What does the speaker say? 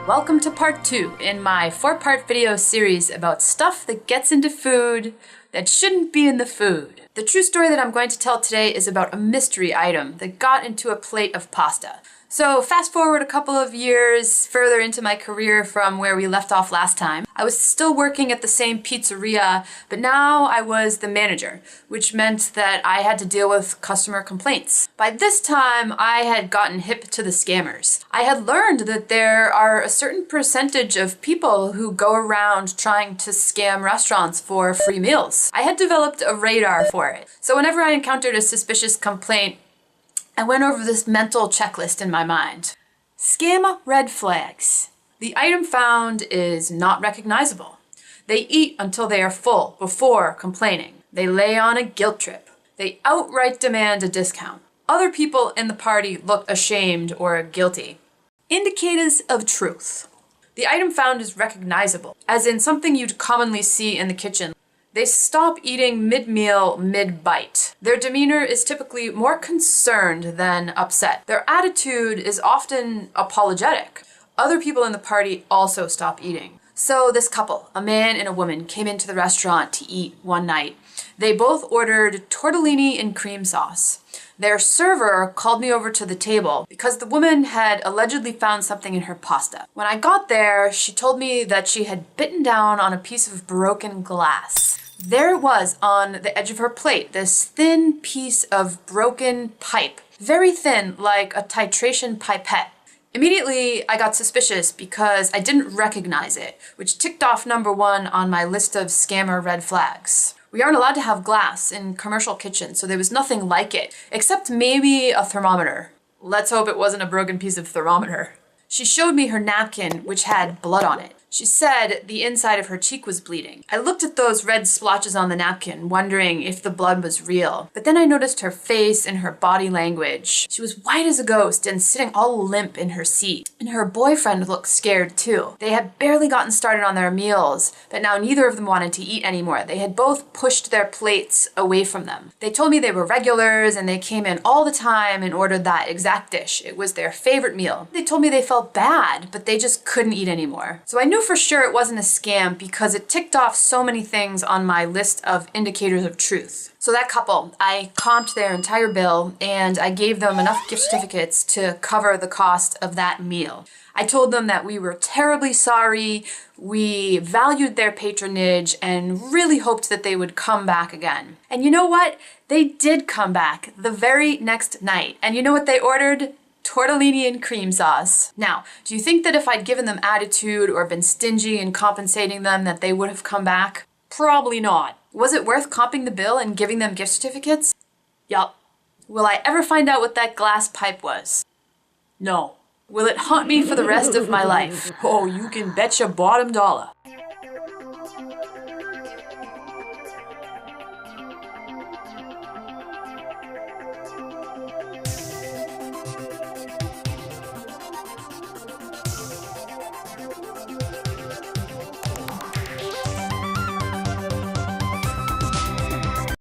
Welcome to part 2 in my 4-part video series about stuff that gets into food that shouldn't be in the food. The true story that I'm going to tell today is about a mystery item that got into a plate of pasta. So fast forward a couple of years further into my career from where we left off last time. I was still working at the same pizzeria, but now I was the manager, which meant that I had to deal with customer complaints. By this time, I had gotten hip to the scammers. I had learned that there are a certain percentage of people who go around trying to scam restaurants for free meals. I had developed a radar for it. So whenever I encountered a suspicious complaint, I went over this mental checklist in my mind. Scam red flags. The item found is not recognizable. They eat until they are full before complaining. They lay on a guilt trip. They outright demand a discount. Other people in the party look ashamed or guilty. Indicators of truth. The item found is recognizable, as in something you'd commonly see in the kitchen. They stop eating mid-meal, mid-bite. Their demeanor is typically more concerned than upset. Their attitude is often apologetic. Other people in the party also stop eating. So this couple, a man and a woman, came into the restaurant to eat one night. They both ordered tortellini and cream sauce. Their server called me over to the table because the woman had allegedly found something in her pasta. When I got there, she told me that she had bitten down on a piece of broken glass. There it was on the edge of her plate, this thin piece of broken pipe. Very thin, like a titration pipette. Immediately, I got suspicious because I didn't recognize it, which ticked off number 1 on my list of scammer red flags. We aren't allowed to have glass in commercial kitchens, so there was nothing like it, except maybe a thermometer. Let's hope it wasn't a broken piece of thermometer. She showed me her napkin, which had blood on it. She said the inside of her cheek was bleeding. I looked at those red splotches on the napkin, wondering if the blood was real. But then I noticed her face and her body language. She was white as a ghost and sitting all limp in her seat. And her boyfriend looked scared too. They had barely gotten started on their meals, but now neither of them wanted to eat anymore. They had both pushed their plates away from them. They told me they were regulars and they came in all the time and ordered that exact dish. It was their favorite meal. They told me they felt bad, but they just couldn't eat anymore. So I knew for sure it wasn't a scam because it ticked off so many things on my list of indicators of truth. So that couple, I comped their entire bill and I gave them enough gift certificates to cover the cost of that meal. I told them that we were terribly sorry, we valued their patronage, and really hoped that they would come back again. And you know what? They did come back the very next night. And you know what they ordered? Tortellini and cream sauce. Now, do you think that if I'd given them attitude or been stingy in compensating them that they would have come back? Probably not. Was it worth comping the bill and giving them gift certificates? Yup. Will I ever find out what that glass pipe was? No. Will it haunt me for the rest of my life? Oh, you can bet your bottom dollar.